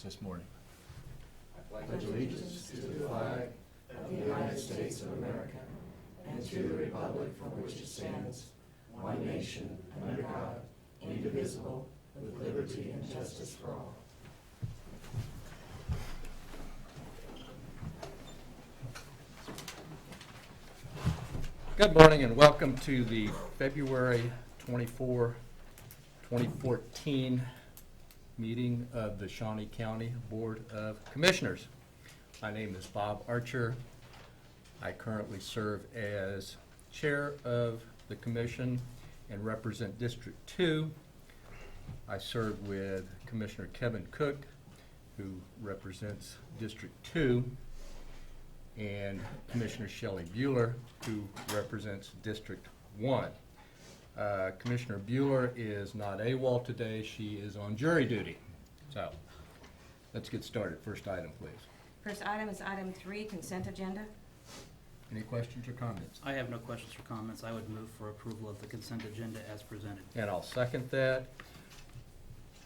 this morning. I pledge allegiance to the flag of the United States of America and to the republic for which it stands, one nation, under God, indivisible, with liberty and justice for all. Good morning and welcome to the February 24, 2014 meeting of the Shawnee County Board of Commissioners. My name is Bob Archer. I currently serve as chair of the commission and represent District 2. I serve with Commissioner Kevin Cook, who represents District 2, and Commissioner Shelley Bueller, who represents District 1. Commissioner Bueller is not AWOL today. She is on jury duty. So let's get started. First item, please. First item is item 3, consent agenda. Any questions or comments? I have no questions or comments. I would move for approval of the consent agenda as presented. And I'll second that.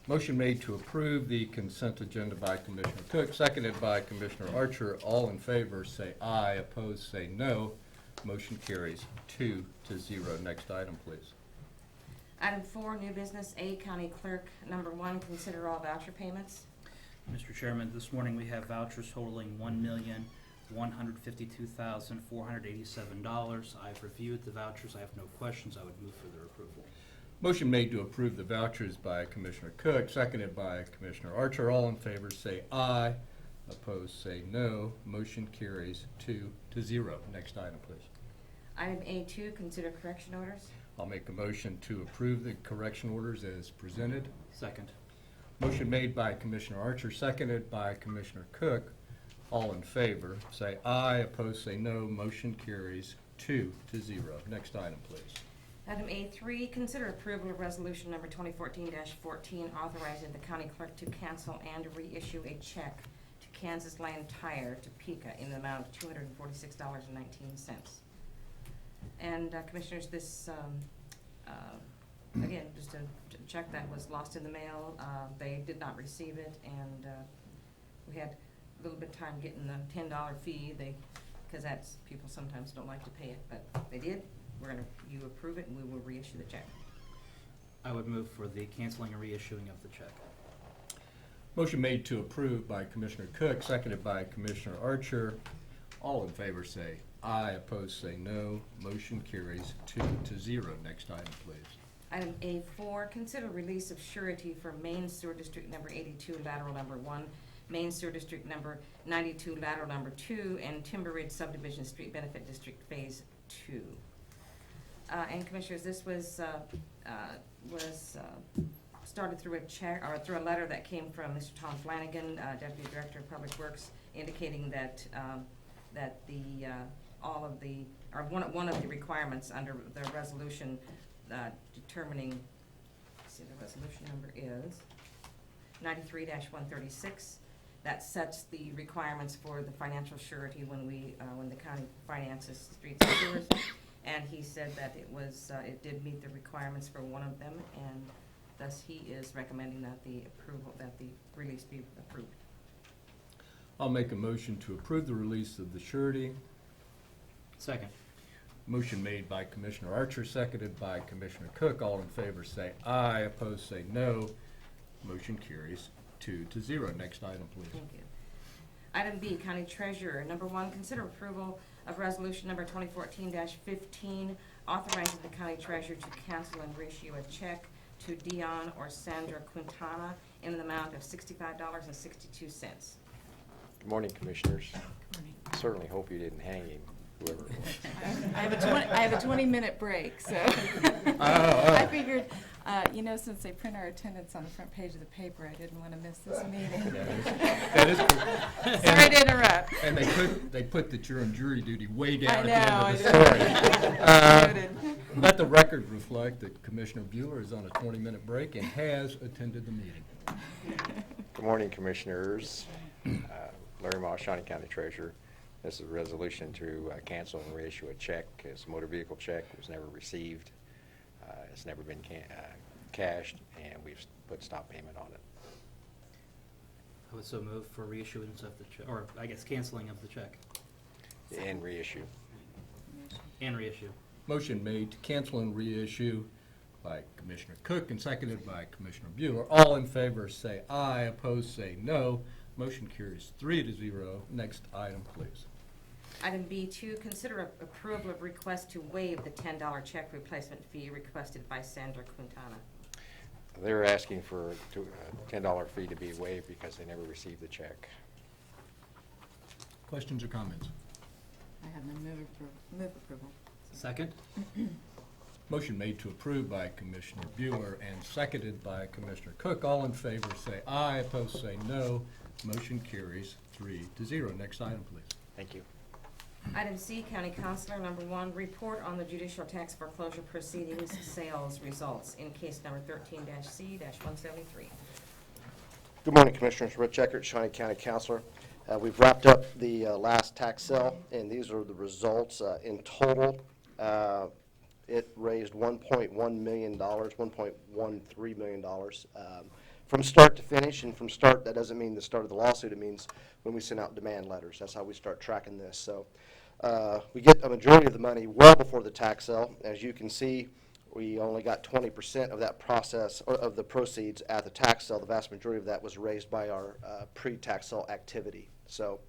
Motion made to approve the consent agenda by Commissioner Cook, seconded by Commissioner Archer. All in favor say aye, opposed say no. Motion carries 2-0. Next item, please. Item 4, new business, A, County Clerk. Number 1, consider all voucher payments. Mr. Chairman, this morning we have vouchers totaling $1,152,487. I've reviewed the vouchers. I have no questions. I would move for their approval. Motion made to approve the vouchers by Commissioner Cook, seconded by Commissioner Archer. All in favor say aye, opposed say no. Motion carries 2-0. Next item, please. Item A2, consider correction orders. I'll make a motion to approve the correction orders as presented. Second. Motion made by Commissioner Archer, seconded by Commissioner Cook. All in favor say aye, opposed say no. Motion carries 2-0. Next item, please. Item A3, consider approval of resolution number 2014-14, authorizing the county clerk to cancel and reissue a check to Kansas Land Tire, Topeka, in the amount of $246.19. And Commissioners, this, again, just a check that was lost in the mail. They did not receive it, and we had a little bit of time getting the $10 fee, because that's, people sometimes don't like to pay it, but they did. You approve it, and we will reissue the check. I would move for the canceling and reissuing of the check. Motion made to approve by Commissioner Cook, seconded by Commissioner Archer. All in favor say aye, opposed say no. Motion carries 2-0. Next item, please. Item A4, consider release of surety for Main Sewer District number 82, lateral number 1, Main Sewer District number 92, lateral number 2, and Timber Ridge Subdivision Street Benefit District Phase 2. And Commissioners, this was started through a check, or through a letter that came from Mr. Tom Flanagan, Deputy Director of Public Works, indicating that one of the requirements under the resolution determining, let's see, the resolution number is 93-136. That sets the requirements for the financial surety when the county finances streets and sewers. And he said that it did meet the requirements for one of them, and thus he is recommending that the release be approved. I'll make a motion to approve the release of the surety. Second. Motion made by Commissioner Archer, seconded by Commissioner Cook. All in favor say aye, opposed say no. Motion carries 2-0. Next item, please. Thank you. Item B, County Treasurer. Number 1, consider approval of resolution number 2014-15, authorizing the County Treasurer to cancel and reissue a check to Dion or Sandra Quintana in the amount of $65.62. Good morning, Commissioners. Good morning. Certainly hope you didn't hang him, whoever it was. I have a 20-minute break, so I figured, since they print our attendance on the front page of the paper, I didn't want to miss this meeting. That is correct. Sorry to interrupt. And they put that you're on jury duty way down I at the know, end of the story. Let the record reflect that Commissioner Bueller is on a 20-minute break and has attended the meeting. Good morning, Commissioners. Larry Moss, Shawnee County Treasurer. This is a resolution to cancel and reissue a check. It's a motor vehicle check. It was never received. It's never been cashed, and we've put stop payment on it. I would so move for reissuance of the check, or I guess canceling of the check And reissue. and reissue. Motion made to cancel and reissue by Commissioner Cook and seconded by Commissioner Bueller. All in favor say aye, opposed say no. Motion carries 3-0. Next item, please. Item B2, consider approval of request to waive the $10 check replacement fee requested by Sandra Quintana. They're asking for a $10 fee to be waived because they never received the check. Questions or comments? I have no move approval. Second? Motion made to approve by Commissioner Bueller and seconded by Commissioner Cook. All in favor say aye, opposed say no. Motion carries 3-0. Next item, please. Thank you. Item C, County Counselor, number 1, report on the judicial tax foreclosure proceedings sales results in case number 13-C-173. Good morning, Commissioners. Rich Eckert, Shawnee County Counselor. We've wrapped up the last tax sale, and these are the results. In total, it raised $1.1 million, $1.13 million. From start to finish, and from start, that doesn't mean the start of the lawsuit. It means when we send out demand letters. That's how we start tracking this. So we get a majority of the money well before the tax sale. As you can see, we only got 20% of that process, or of the proceeds at the tax sale. The vast majority of that was raised by our pre-tax sale activity. So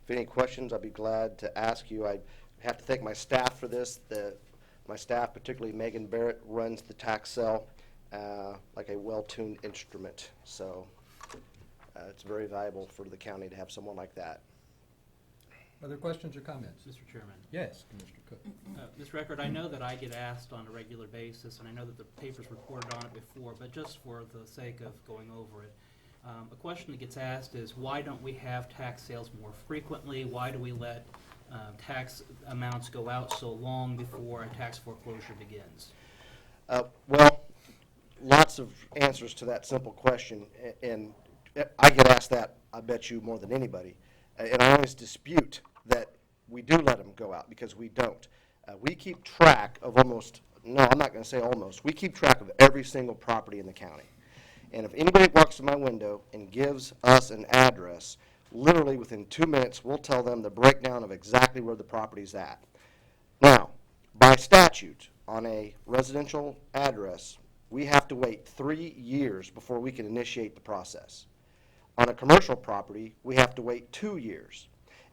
if any questions, I'd be glad to ask you. I have to thank my staff for this. My staff, particularly Megan Barrett, runs the tax sale like a well-tuned instrument. So it's very valuable for the county to have someone like that. Other questions or comments? Mr. Chairman. Yes, Commissioner Cook. Mr. Record, I know that I get asked on a regular basis, and I know that the paper's reported on it before, but just for the sake of going over it, a question that gets asked is, why don't we have tax sales more frequently? Why do we let tax amounts go out so long before a tax foreclosure begins? Well, lots of answers to that simple question, and I get asked that, I bet you, more than anybody. And I always dispute that we do let them go out, because we don't. We keep track of no, I'm not going to say almost, we keep track of every single property in the county. And if anybody walks to my window and gives us an address, literally within 2 minutes, we'll tell them the breakdown of exactly where the property's at. Now, by statute, on a residential address, we have to wait 3 years before we can initiate the process. On a commercial property, we have to wait 2 years.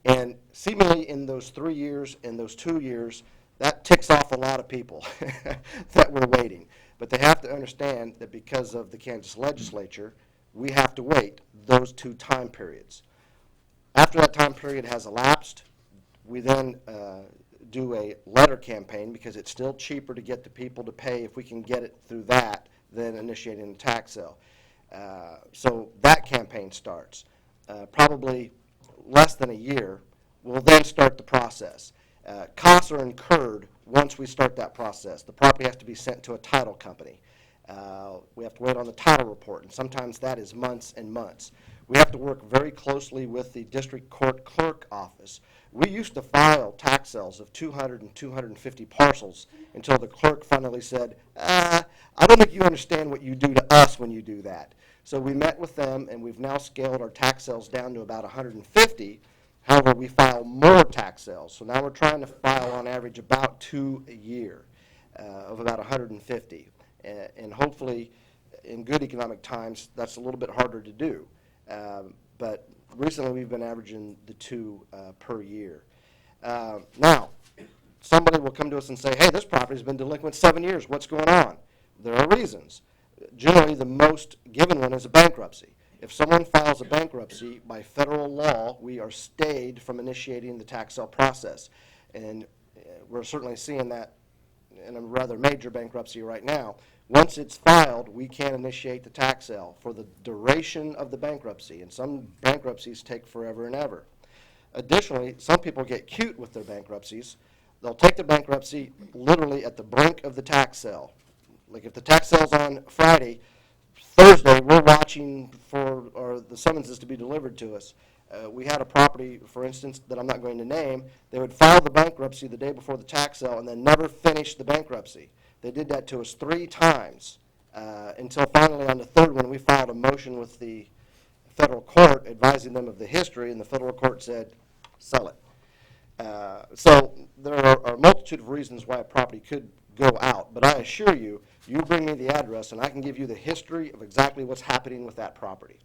And seemingly in those 3 years and those 2 years, that ticks off a lot of people that we're waiting. But they have to understand that because of the Kansas legislature, we have to wait those 2 time periods. After that time period has elapsed, we then do a letter campaign, because it's still cheaper to get the people to pay if we can get it through that than initiating a tax sale. So that campaign starts. Probably less than a year, we'll then start the process. Costs are incurred once we start that process. The property has to be sent to a title company. We have to wait on the title report, and sometimes that is months and months. We have to work very closely with the district court clerk office. We used to file tax sales of 200 and 250 parcels until the clerk finally said, I don't think you understand what you do to us when you do that. So we met with them, and we've now scaled our tax sales down to about 150. However, we file more tax sales. So now we're trying to file on average about 2 a year of about 150. And hopefully, in good economic times, that's a little bit harder to do. But recently, we've been averaging the 2 per year. Now, somebody will come to us and say, hey, this property's been delinquent 7 years. What's going on? There are reasons. Generally, the most given one is a bankruptcy. If someone files a bankruptcy, by federal law, we are stayed from initiating the tax sale process. And we're certainly seeing that in a rather major bankruptcy right now. Once it's filed, we can initiate the tax sale for the duration of the bankruptcy, and some bankruptcies take forever and ever. Additionally, some people get cute with their bankruptcies. They'll take the bankruptcy literally at the brink of the tax sale. Like if the tax sale's on Friday, Thursday we're watching for the summonses to be delivered to us. We had a property, for instance, that I'm not going to name. They would file the bankruptcy the day before the tax sale and then never finish the bankruptcy. They did that to us 3 times until finally on the 3rd one we filed a motion with the federal court advising them of the history, and the federal court said, sell it. So there are a multitude of reasons why a property could go out, but I assure you, you bring me the address and I can give you the history of exactly what's happening with that property.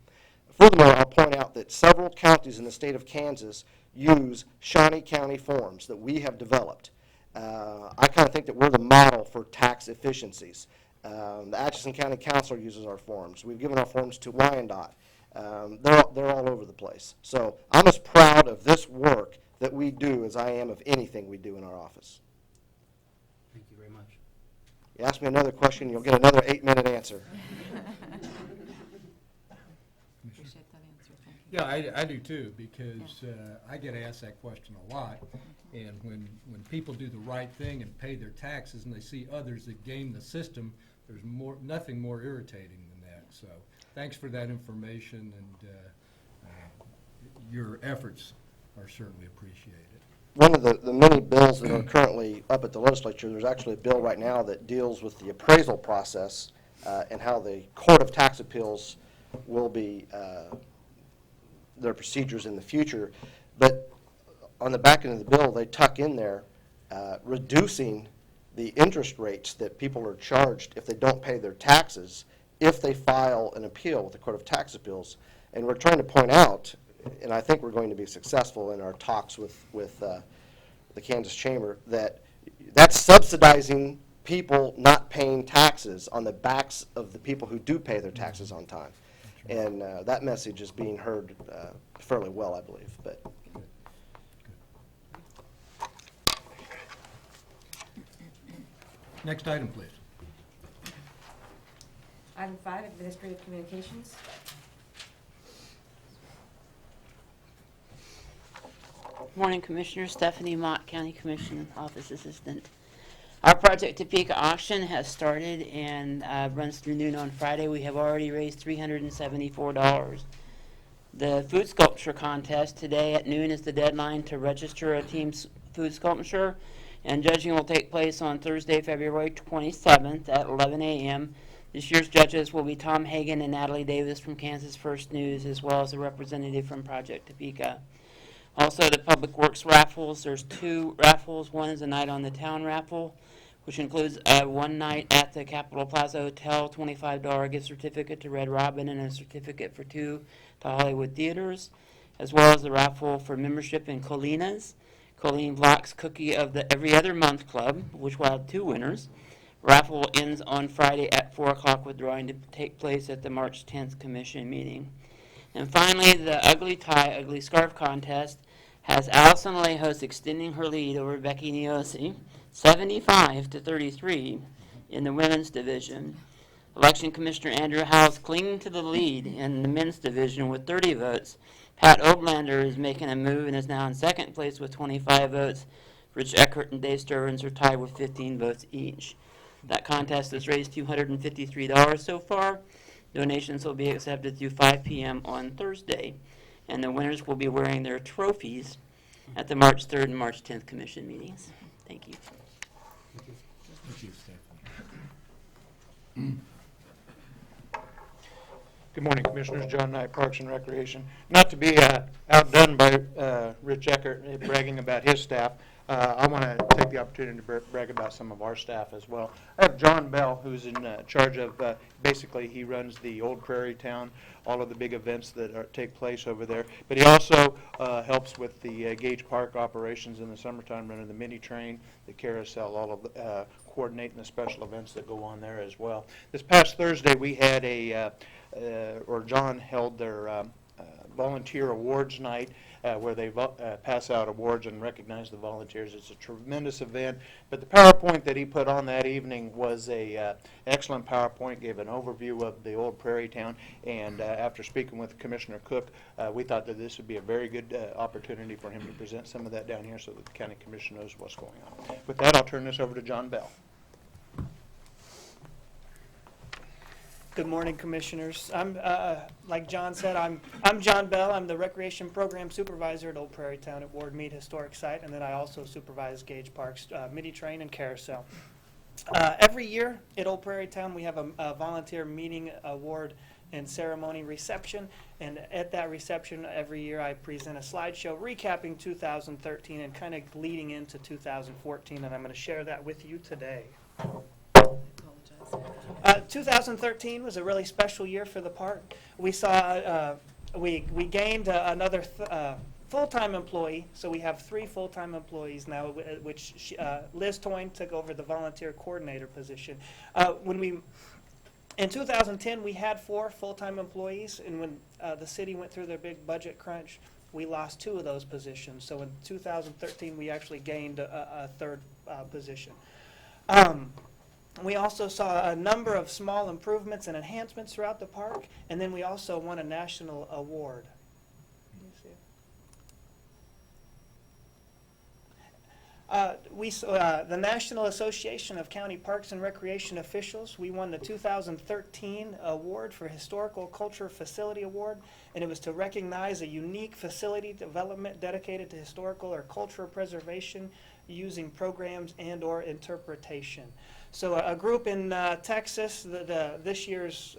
Furthermore, I'll point out that several counties in the state of Kansas use Shawnee County forms that we have developed. I kind of think that we're the model for tax efficiencies. The Atchison County Council uses our forms. We've given our forms to Wyandotte. They're all over the place. So I'm as proud of this work that we do as I am of anything we do in our office. Thank you very much. You ask me another question, you'll get another 8-minute answer. Appreciate that answer, thank you. Yeah, I do too, because I get asked that question a lot. And when people do the right thing and pay their taxes and they see others that game the system, there's nothing more irritating than that. So thanks for that information, and your efforts are certainly appreciated. One of the many bills that are currently up at the legislature, there's actually a bill right now that deals with the appraisal process and how the Court of Tax Appeals will be, their procedures in the future. But on the back end of the bill, they tuck in there reducing the interest rates that people are charged if they don't pay their taxes if they file an appeal with the Court of Tax Appeals. And we're trying to point out, and I think we're going to be successful in our talks with the Kansas Chamber, that that's subsidizing people not paying taxes on the backs of the people who do pay their taxes on time. And that message is being heard fairly well, I believe. But Next item, please. Item 5, Administrative Communications. Morning, Commissioner. Stephanie Mott, County Commission Office Assistant. Our Project Topeka auction has started and runs through noon on Friday. We have already raised $374. The food sculpture contest today at noon is the deadline to register a team's food sculpture, and judging will take place on Thursday, February 27th at 11 a.m. This year's judges will be Tom Hagan and Natalie Davis from Kansas First News, as well as a representative from Project Topeka. Also, the Public Works raffles, there's 2 raffles. One is a night on the town raffle, which includes one night at the Capitol Plaza Hotel, $25 gift certificate to Red Robin, and a certificate for 2 to Hollywood Theaters, as well as the raffle for membership in Colina's, Colleen Black's Cookie of the Every Other Month Club, which will have 2 winners. Raffle ends on Friday at 4 o'clock, with drawing to take place at the March 10th Commission meeting. And finally, the Ugly Tie, Ugly Scarf contest has Allison Lejos extending her lead over Becky Niosi, 75-33 in the women's division. Election Commissioner Andrew Howes clinging to the lead in the men's division with 30 votes. Pat Oblander is making a move and is now in second place with 25 votes. Rich Eckert and Dave Stearns are tied with 15 votes each. That contest has raised $253 so far. Donations will be accepted through 5 p.m. on Thursday, and the winners will be wearing their trophies at the March 3rd and March 10th Commission meetings. Thank you. Thank you, Stephanie. Good morning, Commissioners. John Knight, Parks and Recreation. Not to be outdone by Rich Eckert bragging about his staff, I want to take the opportunity to brag about some of our staff as well. I have John Bell, who's in charge of, basically he runs the Old Prairie Town, all of the big events that take place over there. But he also helps with the Gage Park operations in the summertime, running the mini train, the carousel, all of the coordinating the special events that go on there as well. This past Thursday, we had John held their volunteer awards night, where they pass out awards and recognize the volunteers. It's a tremendous event, but the PowerPoint that he put on that evening was a excellent PowerPoint, gave an overview of the Old Prairie Town, and after speaking with Commissioner Cook, we thought that this would be a very good opportunity for him to present some of that down here so that the County Commission knows what's going on. With that, I'll turn this over to John Bell. Good morning, Commissioners. I'm, like John said, I'm John Bell. I'm the Recreation Program Supervisor at Old Prairie Town at Ward Mead Historic Site, and then I also supervise Gage Park's mini train and carousel. Every year at Old Prairie Town, we have a volunteer meeting award and ceremony reception. And at that reception, every year I present a slideshow recapping 2013 and kind of leading into 2014, and I'm going to share that with you today. 2013 was a really special year for the park. We saw, we gained another full-time employee, so we have 3 full-time employees now, which Liz Toyne took over the volunteer coordinator position. In 2010, we had 4 full-time employees, and when the city went through their big budget crunch, we lost 2 of those positions. So in 2013, we actually gained a 3rd position. We also saw a number of small improvements and enhancements throughout the park, and then we also won a national award. The National Association of County Parks and Recreation Officials, we won the 2013 award for Historical Culture Facility Award, and it was to recognize a unique facility development dedicated to historical or cultural preservation using programs and or interpretation. So a group in Texas, this year's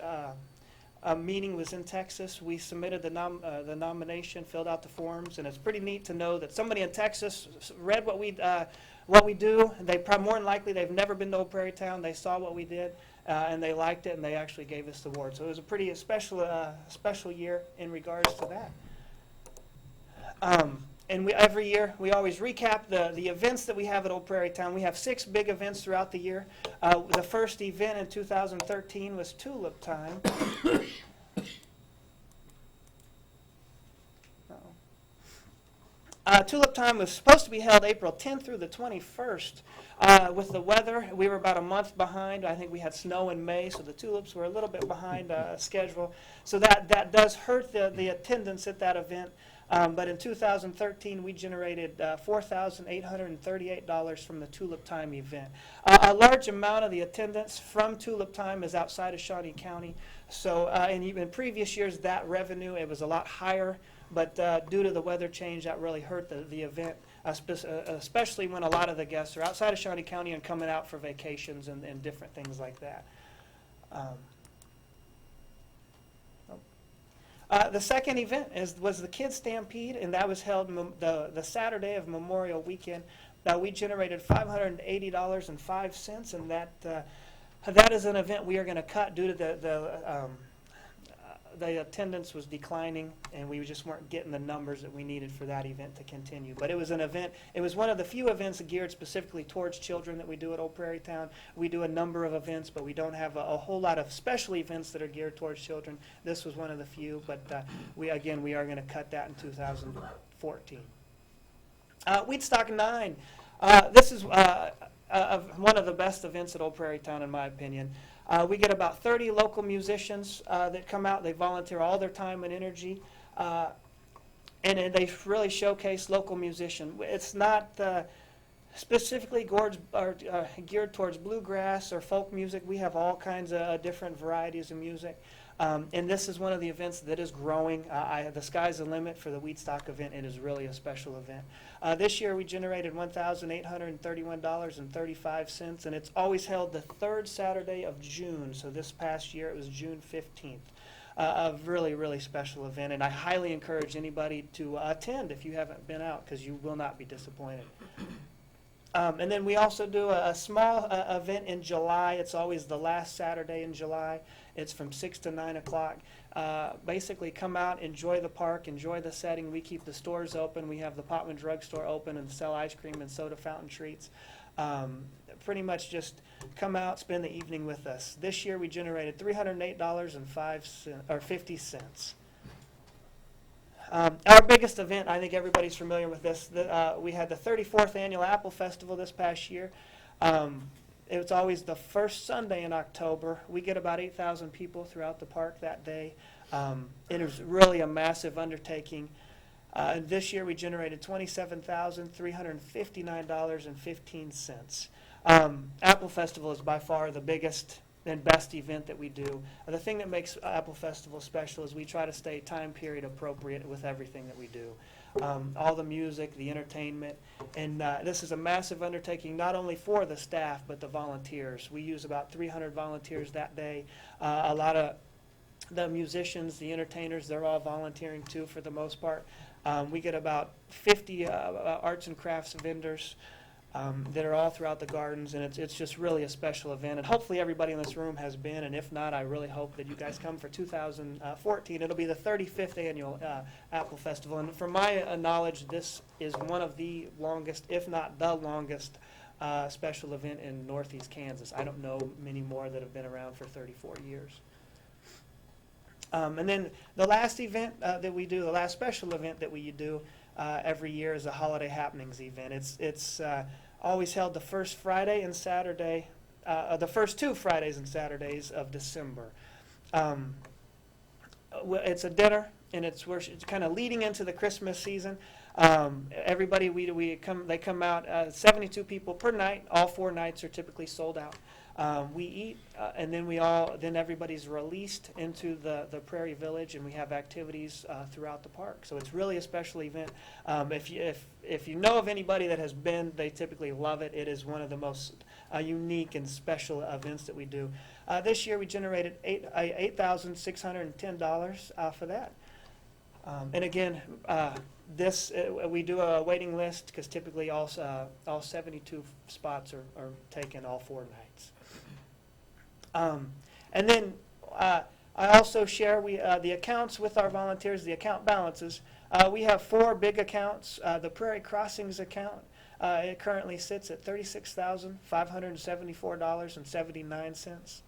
meeting was in Texas. We submitted the nomination, filled out the forms, and it's pretty neat to know that somebody in Texas read what we do. They more than likely they've never been to Old Prairie Town. They saw what we did, and they liked it, and they actually gave us the award. So it was a pretty special year in regards to that. And every year we always recap the events that we have at Old Prairie Town. We have 6 big events throughout the year. The first event in 2013 was Tulip Time. Tulip Time was supposed to be held April 10th through the 21st. With the weather, we were about a month behind. I think we had snow in May, so the tulips were a little bit behind schedule. So that does hurt the attendance at that event. But in 2013, we generated $4,838 from the Tulip Time event. A large amount of the attendance from Tulip Time is outside of Shawnee County. So in previous years, that revenue, it was a lot higher. But due to the weather change, that really hurt the event, especially when a lot of the guests are outside of Shawnee County and coming out for vacations and different things like that. The second event was the Kids Stampede, and that was held the Saturday of Memorial Weekend. We generated $580.05, and that is an event we are going to cut due to the attendance was declining, and we just weren't getting the numbers that we needed for that event to continue. But it was an event. It was one of the few events geared specifically towards children that we do at Old Prairie Town. We do a number of events, but we don't have a whole lot of special events that are geared towards children. This was one of the few, but we are going to cut that in 2014. Weedstock 9. This is one of the best events at Old Prairie Town, in my opinion. We get about 30 local musicians that come out. They volunteer all their time and energy, and they really showcase local musicians. It's not specifically geared towards bluegrass or folk music. We have all kinds of different varieties of music. And this is one of the events that is growing. The sky's the limit for the Weedstock event. It is really a special event. This year we generated $1,831.35, and it's always held the 3rd Saturday of June. So this past year it was June 15th. A really, really special event, and I highly encourage anybody to attend if you haven't been out, because you will not be disappointed. And then we also do a small event in July. It's always the last Saturday in July. It's from 6 to 9 o'clock. Basically come out, enjoy the park, enjoy the setting. We keep the stores open. We have the Potman Drug Store open and sell ice cream and soda fountain treats. Pretty much just come out, spend the evening with us. This year we generated $308.50. Our biggest event, I think everybody's familiar with this, we had the 34th Annual Apple Festival this past year. It was always the first Sunday in October. We get about 8,000 people throughout the park that day. It is really a massive undertaking. This year we generated $27,359.15. Apple Festival is by far the biggest and best event that we do. The thing that makes Apple Festival special is we try to stay time period appropriate with everything that we do. All the music, the entertainment, and this is a massive undertaking not only for the staff but the volunteers. We use about 300 volunteers that day. A lot of The musicians, the entertainers, they're all volunteering too for the most part. We get about 50 arts and crafts vendors that are all throughout the gardens, and it's just really a special event. And hopefully everybody in this room has been, and if not, I really hope that you guys come for 2014. It'll be the 35th annual Apple Festival, and from my knowledge, this is one of the longest, if not the longest, special event in Northeast Kansas. I don't know many more that have been around for 34 years. And then the last event that we do, the last special event that we do every year is a Holiday Happenings event. It's always held the first Friday and Saturday, the first 2 Fridays and Saturdays of December. It's a dinner, and it's kind of leading into the Christmas season. Everybody they come out 72 people per night. All 4 nights are typically sold out. We eat, and then everybody's released into the Prairie Village, and we have activities throughout the park. So it's really a special event. If you know of anybody that has been, they typically love it. It is one of the most unique and special events that we do. This year we generated $8,610 for that. And again, we do a waiting list because typically all 72 spots are taken all 4 nights. And then I also share the accounts with our volunteers, the account balances. We have 4 big accounts. The Prairie Crossings account, it currently sits at $36,574.79.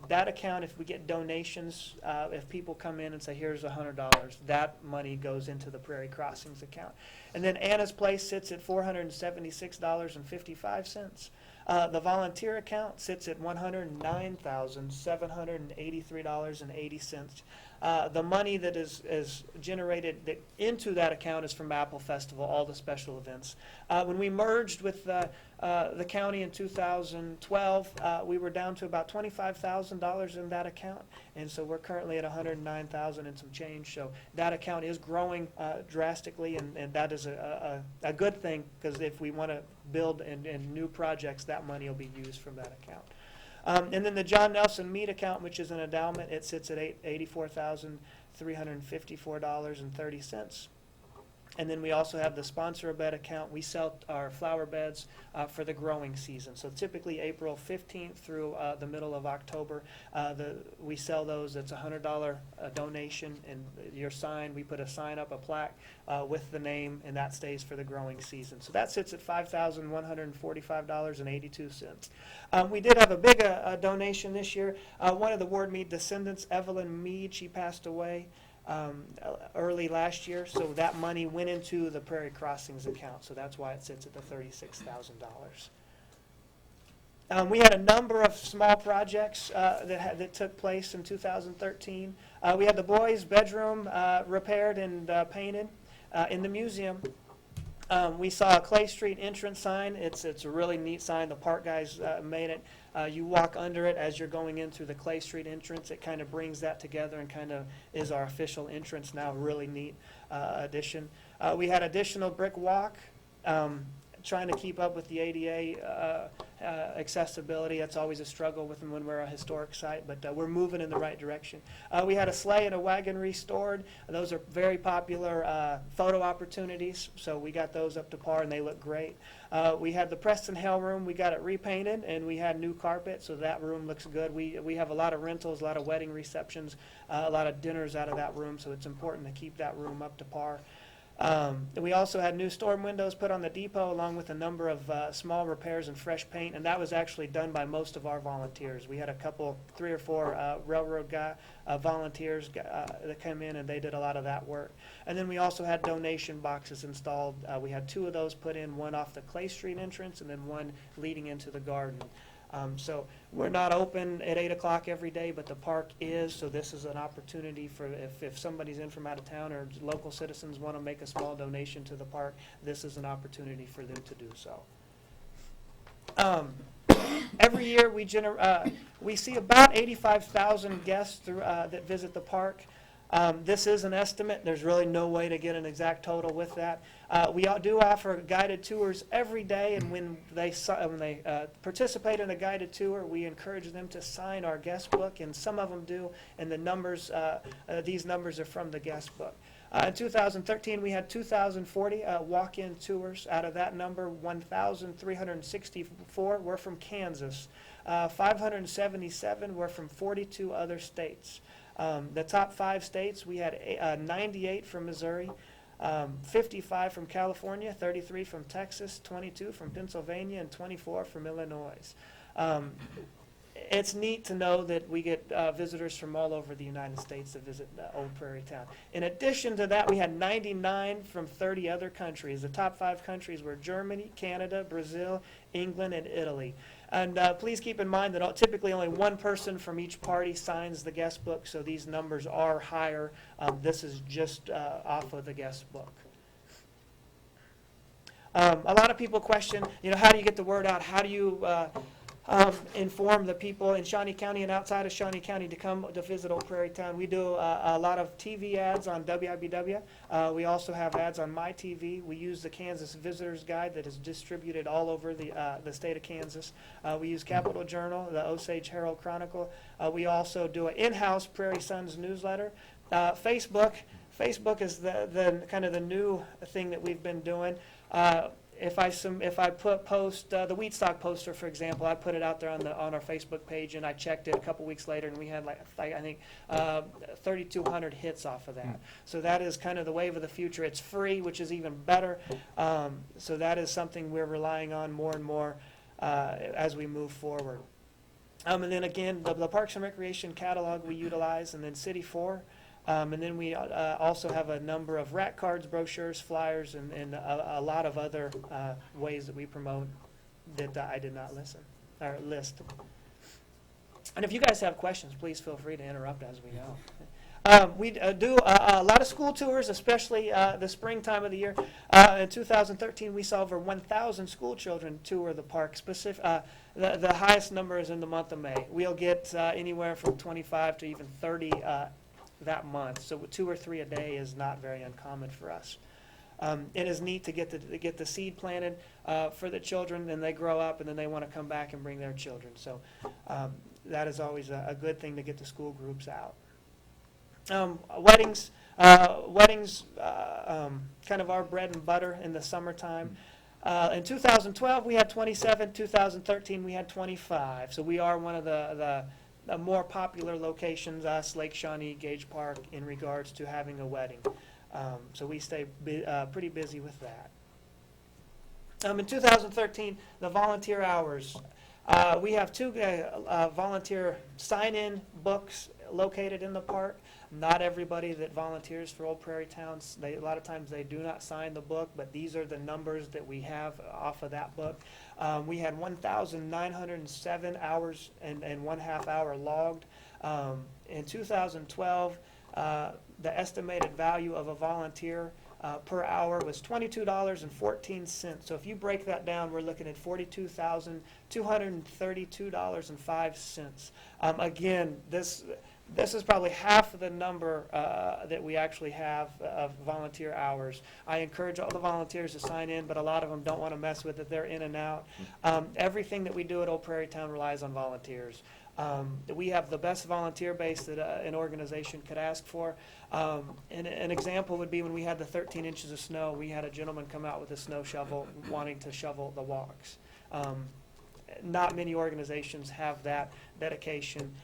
That account, if we get donations, if people come in and say, here's $100, that money goes into the Prairie Crossings account. And then Anna's Place sits at $476.55. The volunteer account sits at $109,783.80. The money that is generated into that account is from Apple Festival, all the special events. When we merged with the county in 2012, we were down to about $25,000 in that account, and so we're currently at $109,000 and some change. So that account is growing drastically, and that is a good thing, because if we want to build in new projects, that money will be used from that account. And then the John Nelson Mead account, which is an endowment, it sits at $84,354.30. And then we also have the sponsor a bed account. We sell our flower beds for the growing season. So typically April 15th through the middle of October, we sell those. It's a $100 donation, and your sign, we put a sign up, a plaque with the name, and that stays for the growing season. So that sits at $5,145.82. We did have a big donation this year. One of the Ward Mead descendants, Evelyn Mead, she passed away early last year, so that money went into the Prairie Crossings account, so that's why it sits at the $36,000. We had a number of small projects that took place in 2013. We had the boys' bedroom repaired and painted in the museum. We saw a Clay Street entrance sign. It's a really neat sign. The park guys made it. You walk under it as you're going in through the Clay Street entrance. It kind of brings that together and kind of is our official entrance now. Really neat addition. We had additional brick walk, trying to keep up with the ADA accessibility. That's always a struggle with them when we're a historic site, but we're moving in the right direction. We had a sleigh and a wagon restored. Those are very popular photo opportunities, so we got those up to par, and they look great. We had the Preston Hale room. We got it repainted, and we had new carpet, so that room looks good. We have a lot of rentals, a lot of wedding receptions, a lot of dinners out of that room, so it's important to keep that room up to par. We also had new storm windows put on the depot, along with a number of small repairs and fresh paint, and that was actually done by most of our volunteers. We had 3 or 4 railroad volunteers that came in, and they did a lot of that work. And then we also had donation boxes installed. We had 2 of those put in, one off the Clay Street entrance and then one leading into the garden. So we're not open at 8 o'clock every day, but the park is, so this is an opportunity for if somebody's in from out of town or local citizens want to make a small donation to the park, this is an opportunity for them to do so. Every year we see about 85,000 guests that visit the park. This is an estimate. There's really no way to get an exact total with that. We do offer guided tours every day, and when they participate in a guided tour, we encourage them to sign our guest book, and some of them do, and the numbers, these numbers are from the guest book. In 2013, we had 2,040 walk-in tours. Out of that number, 1,364 were from Kansas. 577 were from 42 other states. The top 5 states, we had 98 from Missouri, 55 from California, 33 from Texas, 22 from Pennsylvania, and 24 from Illinois. It's neat to know that we get visitors from all over the United States to visit Old Prairie Town. In addition to that, we had 99 from 30 other countries. The top 5 countries were Germany, Canada, Brazil, England, and Italy. And please keep in mind that typically only one person from each party signs the guest book, so these numbers are higher. This is just off of the guest book. A lot of people question, how do you get the word out? How do you inform the people in Shawnee County and outside of Shawnee County to come to visit Old Prairie Town? We do a lot of TV ads on WIBW. We also have ads on MyTV. We use the Kansas Visitors Guide that is distributed all over the state of Kansas. We use Capital Journal, the Osage Herald Chronicle. We also do an in-house Prairie Sons newsletter. Facebook is the kind of the new thing that we've been doing. If I post the wheat stock poster, for example, I put it out there on our Facebook page, and I checked it a couple weeks later, and we had I think 3,200 hits off of that. So that is kind of the wave of the future. It's free, which is even better. So that is something we're relying on more and more as we move forward. And then again, the Parks and Recreation catalog we utilize, and then City 4. And then we also have a number of rack cards, brochures, flyers, and a lot of other ways that we promote that I did not list. And if you guys have questions, please feel free to interrupt as we go. We do a lot of school tours, especially the springtime of the year. In 2013, we saw over 1,000 school children tour the park. The highest number is in the month of May. We'll get anywhere from 25 to even 30 that month, so 2 or 3 a day is not very uncommon for us. It is neat to get the seed planted for the children, and they grow up, and then they want to come back and bring their children. So that is always a good thing to get the school groups out. Weddings, kind of our bread and butter in the summertime. In 2012, we had 27. 2013, we had 25. So we are one of the more popular locations, us, Lake Shawnee, Gage Park, in regards to having a wedding. So we stay pretty busy with that. In 2013, the volunteer hours. We have 2 volunteer sign-in books located in the park. Not everybody that volunteers for Old Prairie Towns, a lot of times they do not sign the book, but these are the numbers that we have off of that book. We had 1,907 hours and 1/2 hour logged. In 2012, the estimated value of a volunteer per hour was $22.14. So if you break that down, we're looking at $42,232.05. Again, this is probably half of the number that we actually have of volunteer hours. I encourage all the volunteers to sign in, but a lot of them don't want to mess with it. They're in and out. Everything that we do at Old Prairie Town relies on volunteers. We have the best volunteer base that an organization could ask for. And an example would be when we had the 13 inches of snow, we had a gentleman come out with a snow shovel wanting to shovel the walks. Not many organizations have that dedication.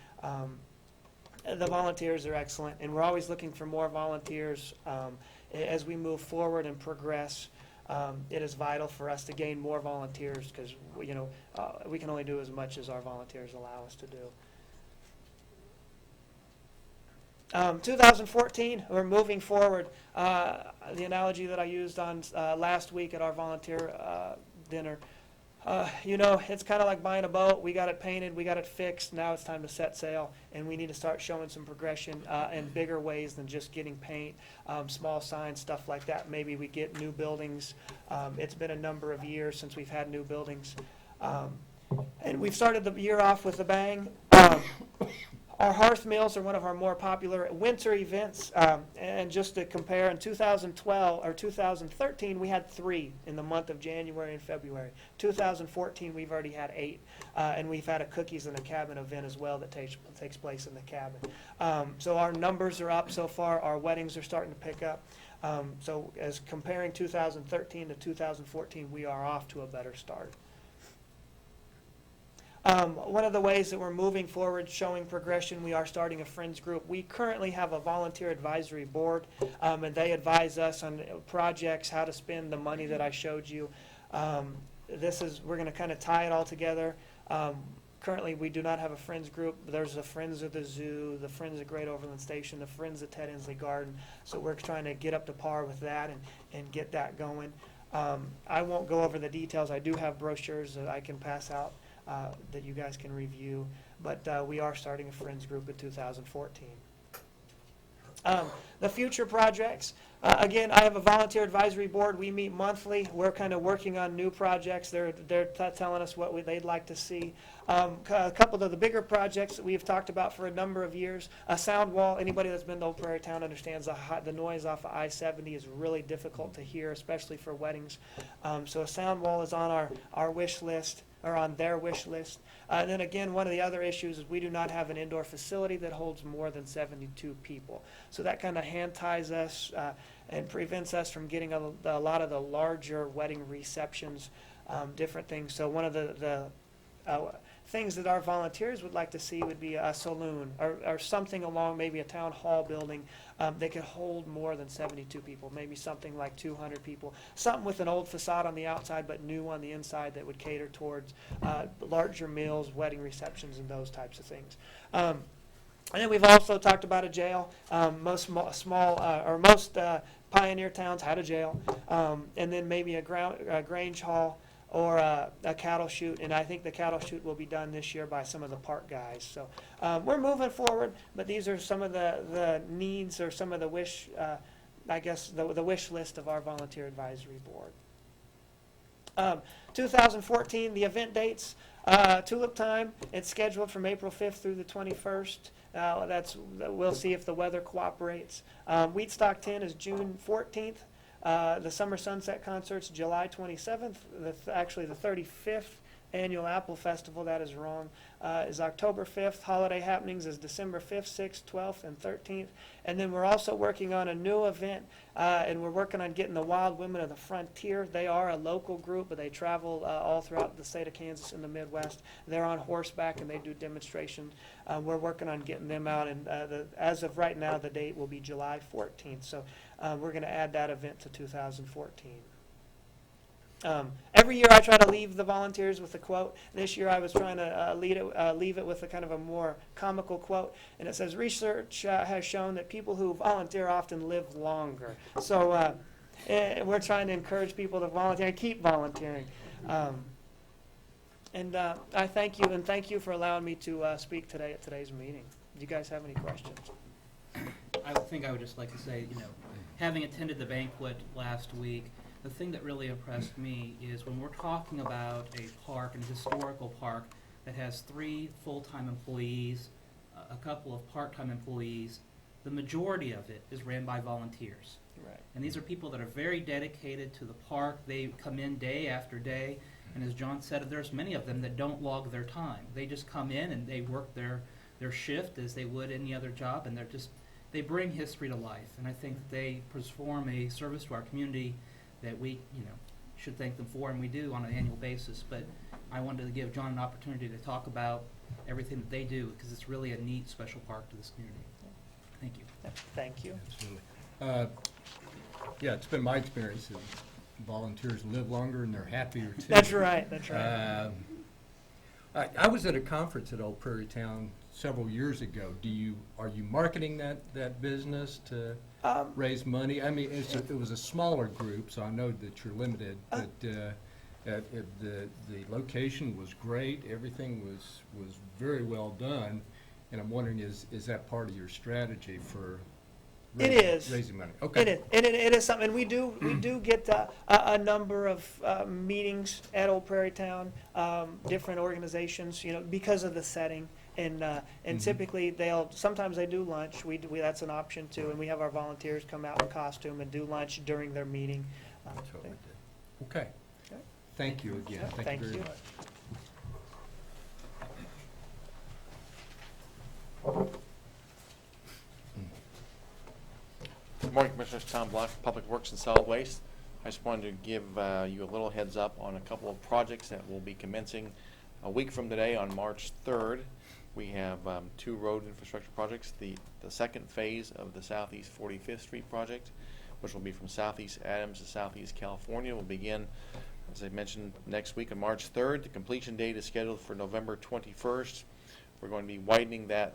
The volunteers are excellent, and we're always looking for more volunteers as we move forward and progress. It is vital for us to gain more volunteers because we can only do as much as our volunteers allow us to do. 2014, we're moving forward. The analogy that I used on last week at our volunteer dinner. It's kind of like buying a boat. We got it painted, we got it fixed. Now it's time to set sail, and we need to start showing some progression in bigger ways than just getting paint, small signs, stuff like that. Maybe we get new buildings. It's been a number of years since we've had new buildings. And we've started the year off with a bang. Our hearth meals are one of our more popular winter events, and just to compare, in 2012 or 2013, we had 3 in the month of January and February. 2014, we've already had 8, and we've had a cookies in the cabin event as well that takes place in the cabin. So our numbers are up so far. Our weddings are starting to pick up. So as comparing 2013 to 2014, we are off to a better start. One of the ways that we're moving forward, showing progression, we are starting a Friends group. We currently have a volunteer advisory board, and they advise us on projects, how to spend the money that I showed you. We're going to kind of tie it all together. Currently, we do not have a Friends group. There's the Friends of the Zoo, the Friends of Great Overland Station, the Friends of Ted Inslee Garden. So we're trying to get up to par with that and get that going. I won't go over the details. I do have brochures that I can pass out that you guys can review, but we are starting a Friends group in 2014. The future projects, again, I have a volunteer advisory board. We meet monthly. We're kind of working on new projects. They're telling us what they'd like to see. A couple of the bigger projects that we've talked about for a number of years. A sound wall. Anybody that's been to Old Prairie Town understands the noise off of I-70 is really difficult to hear, especially for weddings. So a sound wall is on our wish list, or on their wish list. And then again, one of the other issues is we do not have an indoor facility that holds more than 72 people. So that kind of hand ties us and prevents us from getting a lot of the larger wedding receptions, different things. So one of the things that our volunteers would like to see would be a saloon or something along maybe a town hall building that could hold more than 72 people, maybe something like 200 people, something with an old facade on the outside but new on the inside that would cater towards larger meals, wedding receptions, and those types of things. And then we've also talked about a jail. Most pioneer towns had a jail, and then maybe a Grange Hall, or a cattle chute, and I think the cattle chute will be done this year by some of the park guys. So we're moving forward, but these are some of the needs or some of the wish, the wish list of our volunteer advisory board. 2014, the event dates, Tulip Time, it's scheduled from April 5th through the 21st. We'll see if the weather cooperates. Wheatstock 10 is June 14th. The Summer Sunset Concert's July 27th. Actually, the 35th Annual Apple Festival, that is wrong, is October 5th. Holiday Happenings is December 5th, 6th, 12th, and 13th. And then we're also working on a new event, and we're working on getting the Wild Women of the Frontier. They are a local group, but they travel all throughout the state of Kansas and the Midwest. They're on horseback, and they do demonstrations. We're working on getting them out, and as of right now, the date will be July 14th. So we're going to add that event to 2014. Every year I try to leave the volunteers with a quote. This year I was trying to leave it with a kind of a more comical quote, and it says, research has shown that people who volunteer often live longer. So we're trying to encourage people to volunteer and keep volunteering. And I thank you, and thank you for allowing me to speak today at today's meeting. Do you guys have any questions? I think I would just like to say, having attended the banquet last week, the thing that really impressed me is when we're talking about a park, an historical park, that has 3 full-time employees, a couple of part-time employees, the majority of it is ran by volunteers. Right. And these are people that are very dedicated to the park. They come in day after day, and as John said, there's many of them that don't log their time. They just come in and they work their shift as they would any other job, and they bring history to life. And I think that they perform a service to our community that we, should thank them for, and we do on an annual basis. But I wanted to give John an opportunity to talk about everything that they do, because it's really a neat, special park to this community. Thank you. Thank you. Absolutely. Yeah, it's been my experience that volunteers live longer and they're happier too. That's right. That's right. I was at a conference at Old Prairie Town several years ago. Are you marketing that business to raise money? I mean, it was a smaller group, so I know that you're limited, but the location was great. Everything was very well done, and I'm wondering, is that part of your strategy for raising money? Okay. It is something. We do get a number of meetings at Old Prairie Town, different organizations, because of the setting. And typically sometimes they do lunch. That's an option too. And we have our volunteers come out in costume and do lunch during their meeting. That's what we did. Okay. Okay. Thank you again. Yeah, Thank you very much. Good morning, Commissioners. Tom Block, Public Works and Solid Waste. I just wanted to give you a little heads up on a couple of projects that will be commencing a week from today on March 3rd. We have 2 road infrastructure projects. The second phase of the Southeast 45th Street project, which will be from Southeast Adams to Southeast California, will begin, as I mentioned, next week on March 3rd. The completion date is scheduled for November 21st. We're going to be widening that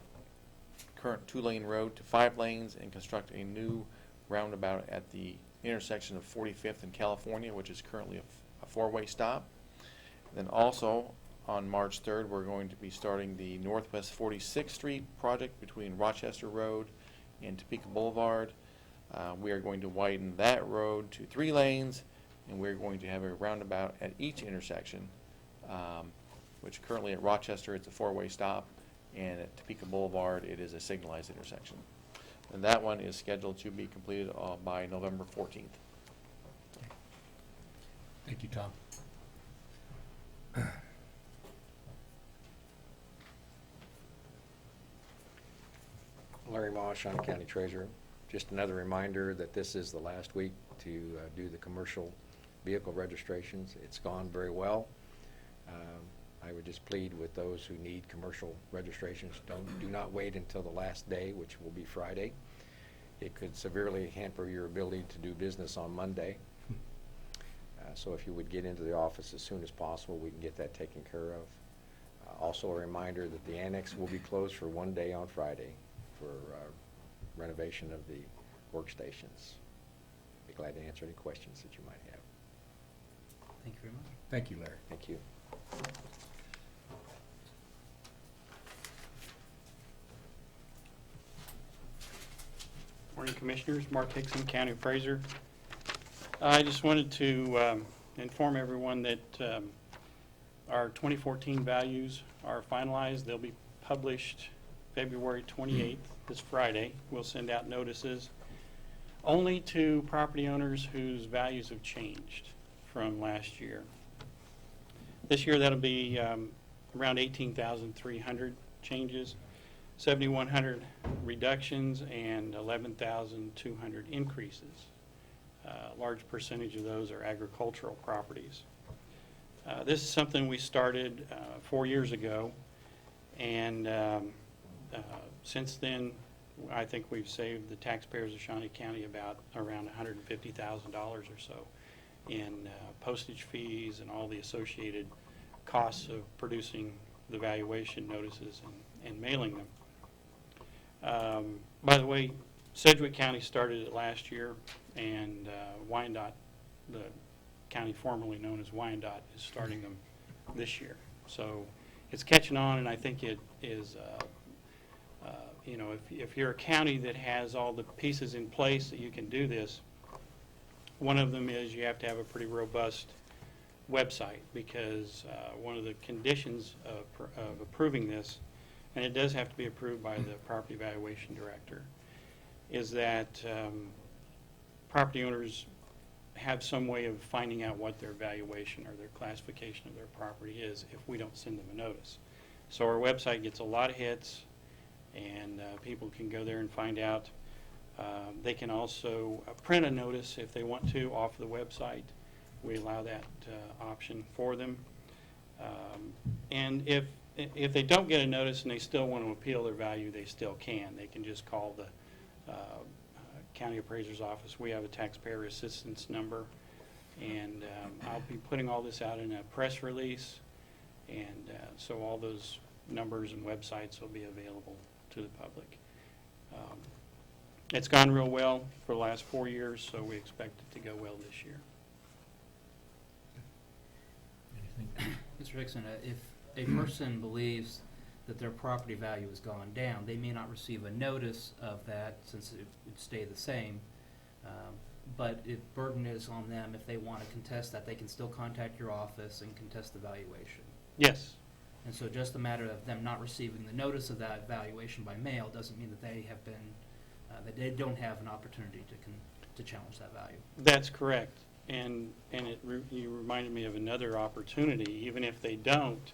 current 2-lane road to 5 lanes and construct a new roundabout at the intersection of 45th and California, which is currently a 4-way stop. Then also on March 3rd, we're going to be starting the Northwest 46th Street project between Rochester Road and Topeka Boulevard. We are going to widen that road to 3 lanes, and we're going to have a roundabout at each intersection, which currently at Rochester it's a 4-way stop, and at Topeka Boulevard it is a signalized intersection. And that one is scheduled to be completed by November 14th. Thank you, Tom. Larry Moss, Shawnee County Treasurer. Just another reminder that this is the last week to do the commercial vehicle registrations. It's gone very well. I would just plead with those who need commercial registrations, do not wait until the last day, which will be Friday. It could severely hamper your ability to do business on Monday. So if you would get into the office as soon as possible, we can get that taken care of. Also a reminder that the annex will be closed for 1 day on Friday for renovation of the workstations. Be glad to answer any questions that you might have. Thank you very much. Thank you, Larry. Thank you. Morning, Commissioners. Mark Hickson, County Appraiser. I just wanted to inform everyone that our 2014 values are finalized. They'll be published February 28th, this Friday. We'll send out notices only to property owners whose values have changed from last year. This year that'll be around 18,300 changes, 7,100 reductions, and 11,200 increases. A large percentage of those are agricultural properties. This is something we started 4 years ago, and since then I think we've saved the taxpayers of Shawnee County around $150,000 or so in postage fees and all the associated costs of producing the valuation notices and mailing them. By the way, Sedgwick County started it last year, and Wyandotte, the county formerly known as Wyandotte, is starting them this year. So it's catching on, and I think it is, if you're a county that has all the pieces in place that you can do this, one of them is you have to have a pretty robust website, because one of the conditions of approving this, and it does have to be approved by the property valuation director, is that property owners have some way of finding out what their valuation or their classification of their property is if we don't send them a notice. So our website gets a lot of hits, and people can go there and find out. They can also print a notice if they want to off the website. We allow that option for them. And if they don't get a notice and they still want to appeal their value, they still can. They can just call the county appraiser's office. We have a taxpayer assistance number, and I'll be putting all this out in a press release, and so all those numbers and websites will be available to the public. It's gone real well for the last 4 years, so we expect it to go well this year. Anything? Mr. Hickson, if a person believes that their property value has gone down, they may not receive a notice of that since it would stay the same. But if burden is on them, if they want to contest that, they can still contact your office and contest the valuation. Yes. And so just a matter of them not receiving the notice of that valuation by mail doesn't mean that they have been, that they don't have an opportunity to challenge that value. That's correct. And you reminded me of another opportunity. Even if they don't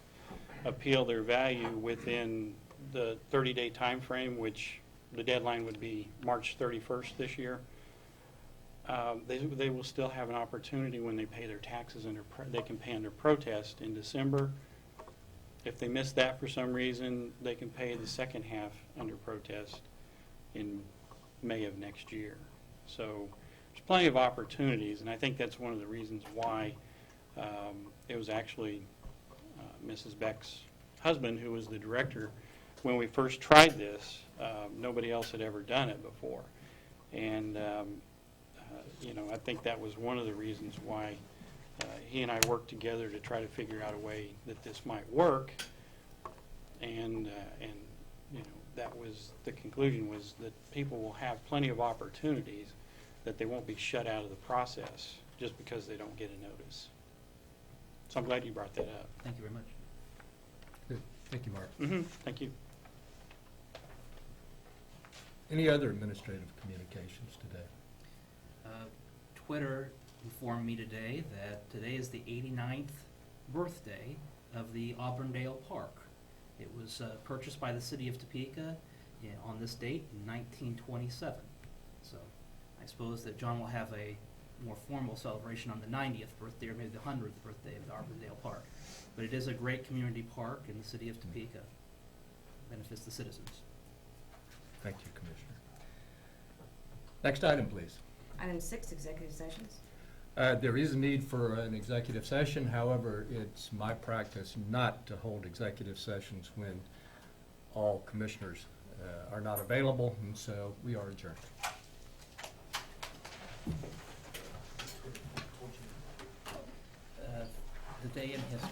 appeal their value within the 30-day time frame, which the deadline would be March 31st this year, they will still have an opportunity when they pay their taxes they can pay under protest in December. If they miss that for some reason, they can pay the second half under protest in May of next year. So there's plenty of opportunities, and I think that's one of the reasons why it was actually Mrs. Beck's husband who was the director. When we first tried this, nobody else had ever done it before. And, I think that was one of the reasons why he and I worked together to try to figure out a way that this might work. And that was, the conclusion was that people will have plenty of opportunities, that they won't be shut out of the process just because they don't get a notice. So I'm glad you brought that up. Thank you very much. Good. Thank you, Mark. Thank you. Any other administrative communications today? Twitter informed me today that today is the 89th birthday of the Auburndale Park. It was purchased by the city of Topeka on this date in 1927. So I suppose that John will have a more formal celebration on the 90th birthday or maybe the 100th birthday of the Auburndale Park. But it is a great community park in the city of Topeka. Benefits the citizens. Thank you, Commissioner. Next item, please. Item 6, executive sessions. There is a need for an executive session. However, it's my practice not to hold executive sessions when all commissioners are not available, and so we are adjourned. The day in history.